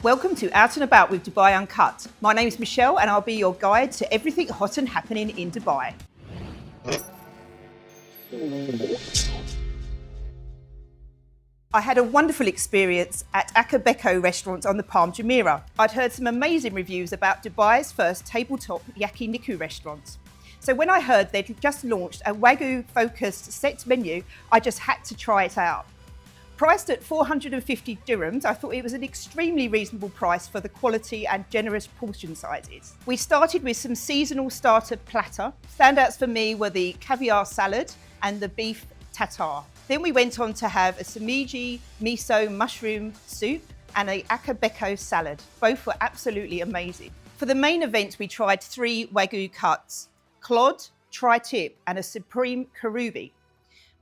Welcome to Out and About with Dubai Uncut. My name is Michelle and I'll be your guide to everything hot and happening in Dubai. I had a wonderful experience at Akabeko Restaurant on the Palm Jumeirah. I'd heard some amazing reviews about Dubai's first tabletop Yakiniku restaurant. So when I heard they'd just launched a Wagyu-focused set menu, I just had to try it out. Priced at 450 dirhams, I thought it was an extremely reasonable price for the quality and generous portion sizes. We started with some seasonal starter platter. Standouts for me were the caviar salad and the beef tartare. Then we went on to have a samiji miso mushroom soup and an Akabeko salad. Both were absolutely amazing. For the main event, we tried 3 Wagyu cuts, clod, tri-tip and a supreme karubi.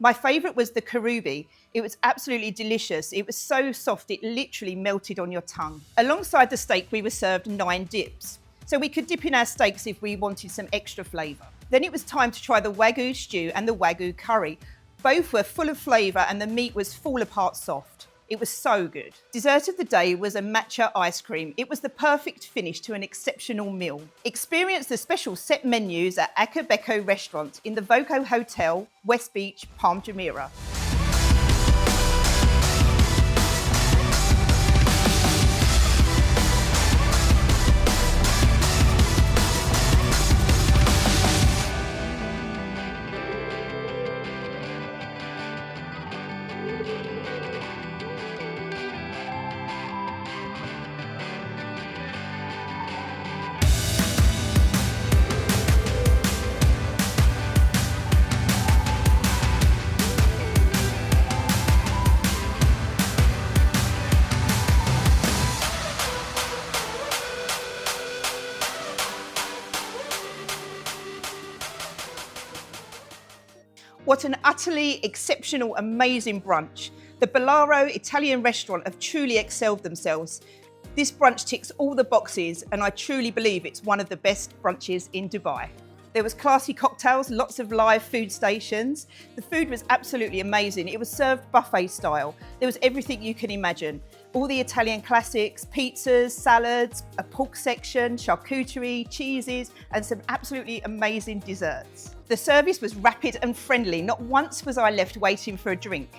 My favourite was the karubi. It was absolutely delicious. It was so soft, it literally melted on your tongue. Alongside the steak, we were served 9 dips. So we could dip in our steaks if we wanted some extra flavour. Then it was time to try the Wagyu stew and the Wagyu curry. Both were full of flavour and the meat was fall apart soft. It was so good. Dessert of the day was a matcha ice cream. It was the perfect finish to an exceptional meal. Experience the special set menus at Akabeko Restaurant in the Voco Hotel, West Beach, Palm Jumeirah. What an utterly exceptional, amazing brunch. The Ballaro Italian restaurant have truly excelled themselves. This brunch ticks all the boxes and I truly believe it's one of the best brunches in Dubai. There was classy cocktails, lots of live food stations. The food was absolutely amazing. It was served buffet style. There was everything you can imagine. All the Italian classics, pizzas, salads, a pork section, charcuterie, cheeses, and some absolutely amazing desserts. The service was rapid and friendly. Not once was I left waiting for a drink.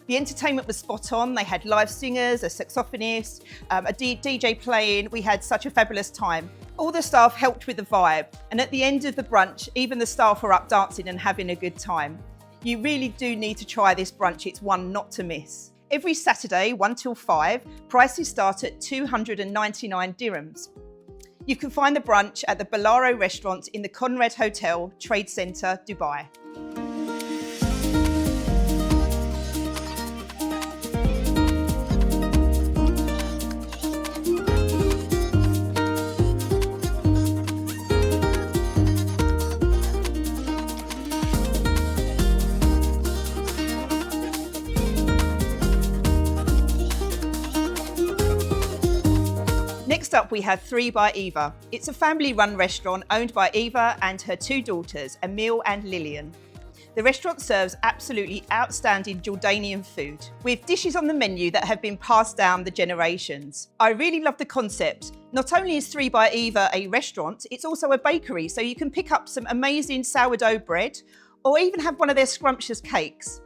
The entertainment was spot on. They had live singers, a saxophonist, a DJ playing. We had such a fabulous time. All the staff helped with the vibe. And at the end of the brunch, even the staff were up dancing and having a good time. You really do need to try this brunch. It's one not to miss. Every Saturday, 1 till 5, prices start at 299 dirhams. You can find the brunch at the Ballaro Restaurant in the Conrad Hotel, Trade Centre, Dubai. Next up, we have 3 by Eva. It's a family-run restaurant owned by Eva and her 2 daughters, Emil and Lillian. The restaurant serves absolutely outstanding Jordanian food, with dishes on the menu that have been passed down the generations. I really love the concept. Not only is 3 by Eva a restaurant, it's also a bakery, so you can pick up some amazing sourdough bread or even have one of their scrumptious cakes.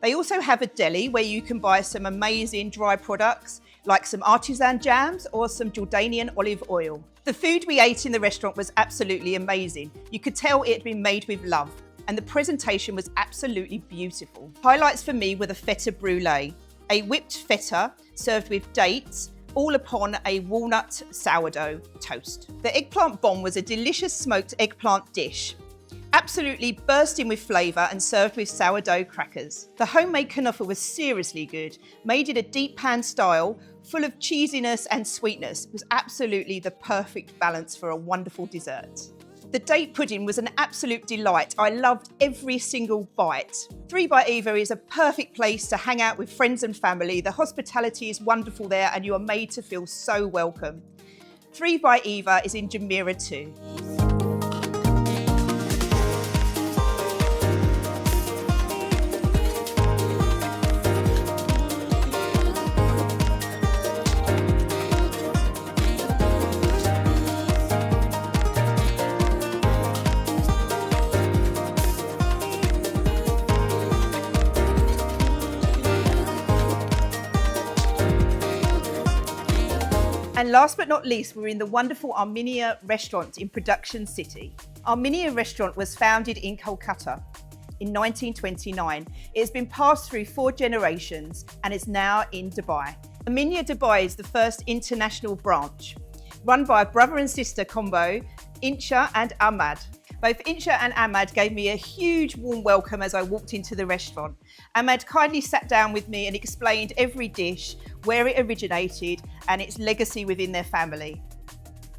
They also have a deli where you can buy some amazing dry products like some artisan jams or some Jordanian olive oil. The food we ate in the restaurant was absolutely amazing. You could tell it had been made with love and the presentation was absolutely beautiful. Highlights for me were the feta brulee, a whipped feta served with dates, all upon a walnut sourdough toast. The eggplant bomb was a delicious smoked eggplant dish, absolutely bursting with flavour and served with sourdough crackers. The homemade kanafa was seriously good, made in a deep pan style, full of cheesiness and sweetness. It was absolutely the perfect balance for a wonderful dessert. The date pudding was an absolute delight. I loved every single bite. 3 by Eva is a perfect place to hang out with friends and family. The hospitality is wonderful there and you are made to feel so welcome. 3 by Eva is in Jumeirah too. And last but not least, we're in the wonderful Amenia Restaurant in Production City. Amenia Restaurant was founded in Kolkata in 1929. It has been passed through 4 generations and is now in Dubai. Amenia Dubai is the first international branch, run by a brother and sister combo, Insha and Ahmad. Both Insha and Ahmad gave me a huge warm welcome as I walked into the restaurant. Ahmad kindly sat down with me and explained every dish, where it originated and its legacy within their family.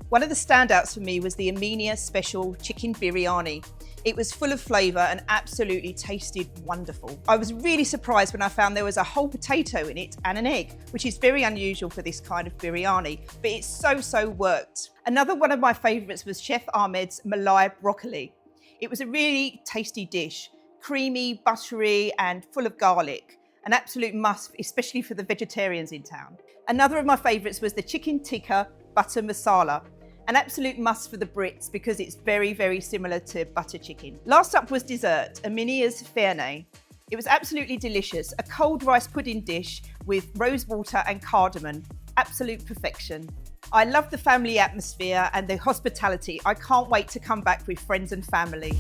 One of the standouts for me was the Amenia Special Chicken Biryani. It was full of flavour and absolutely tasted wonderful. I was really surprised when I found there was a whole potato in it and an egg, which is very unusual for this kind of biryani, but it so worked. Another one of my favourites was Chef Ahmed's Malai broccoli. It was a really tasty dish, creamy, buttery and full of garlic. An absolute must, especially for the vegetarians in town. Another of my favourites was the chicken tikka butter masala. An absolute must for the Brits because it's very similar to butter chicken. Last up was dessert, Amenia's Ferne. It was absolutely delicious, a cold rice pudding dish with rose water and cardamom. Absolute perfection. I love the family atmosphere and the hospitality. I can't wait to come back with friends and family.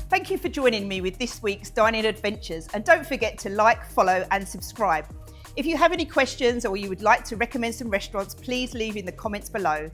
Thank you for joining me with this week's dining adventures, and don't forget to like, follow and subscribe. If you have any questions or you would like to recommend some restaurants, please leave in the comments below.